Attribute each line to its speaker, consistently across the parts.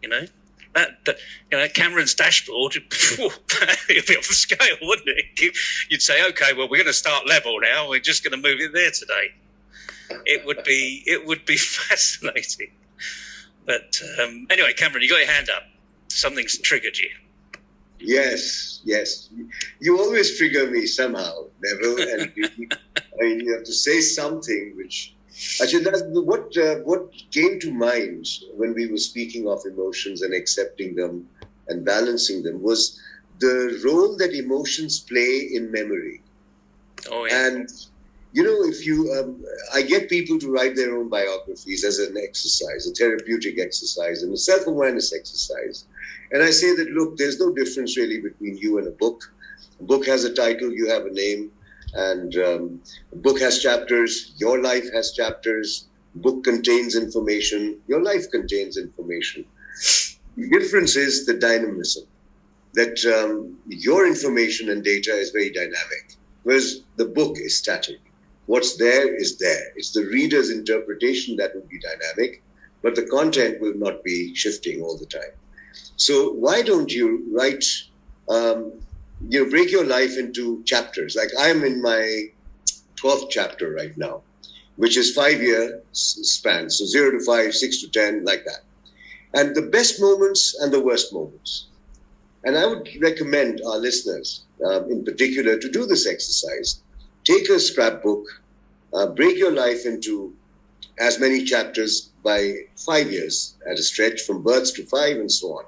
Speaker 1: you know. Cameron's dashboard, it'd be off the scale, wouldn't it? You'd say, okay, well, we're going to start level now. We're just going to move it there today. It would be fascinating. But anyway, Cameron, you got your hand up. Something's triggered you.
Speaker 2: Yes. You always trigger me somehow, Neville. And you have to say something which... Actually, what came to mind when we were speaking of emotions and accepting them and balancing them was the role that emotions play in memory.
Speaker 1: Oh, yeah.
Speaker 2: And, if you... I get people to write their own biographies as an exercise, a therapeutic exercise and a self-awareness exercise. And I say that, look, there's no difference really between you and a book. A book has a title, you have a name. And a book has chapters, your life has chapters, book contains information, your life contains information. The difference is the dynamism, that your information and data is very dynamic, whereas the book is static. What's there is there. It's the reader's interpretation that will be dynamic, but the content will not be shifting all the time. So why don't you write... break your life into chapters. Like I'm in my 12th chapter right now, which is 5-year span. So 0 to 5, 6 to 10, like that. And the best moments and the worst moments. And I would recommend our listeners, in particular, to do this exercise. Take a scrapbook, break your life into as many chapters by 5 years at a stretch, from birth to 5 and so on.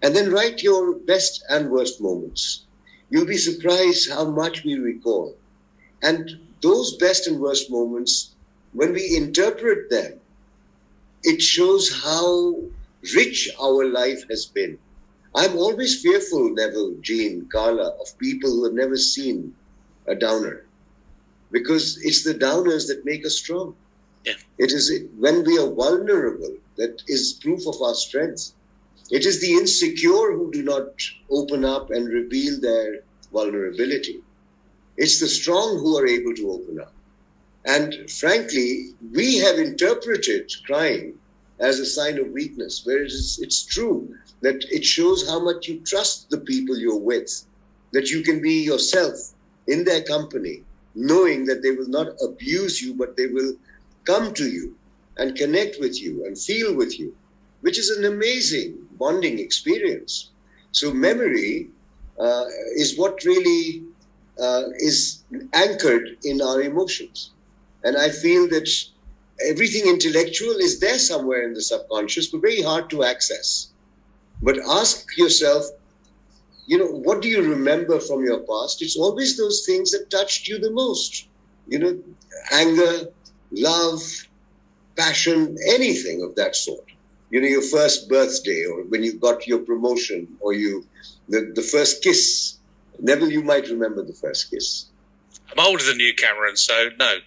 Speaker 2: And then write your best and worst moments. You'll be surprised how much we recall. And those best and worst moments, when we interpret them, it shows how rich our life has been. I'm always fearful, Neville, Jeanne, Carla, of people who have never seen a downer, because it's the downers that make us strong.
Speaker 1: Yeah.
Speaker 2: It is when we are vulnerable that is proof of our strength. It is the insecure who do not open up and reveal their vulnerability. It's the strong who are able to open up. And frankly, we have interpreted crying as a sign of weakness, whereas it's true that it shows how much you trust the people you're with, that you can be yourself in their company, knowing that they will not abuse you, but they will come to you and connect with you and feel with you, which is an amazing bonding experience. So memory is what really is anchored in our emotions. And I feel that everything intellectual is there somewhere in the subconscious, but very hard to access. But ask yourself, what do you remember from your past? It's always those things that touched you the most. Anger, love, passion, anything of that sort. Your first birthday, or when you got your promotion, or the first kiss. Neville, you might remember the first kiss.
Speaker 1: I'm older than you, Cameron, so no.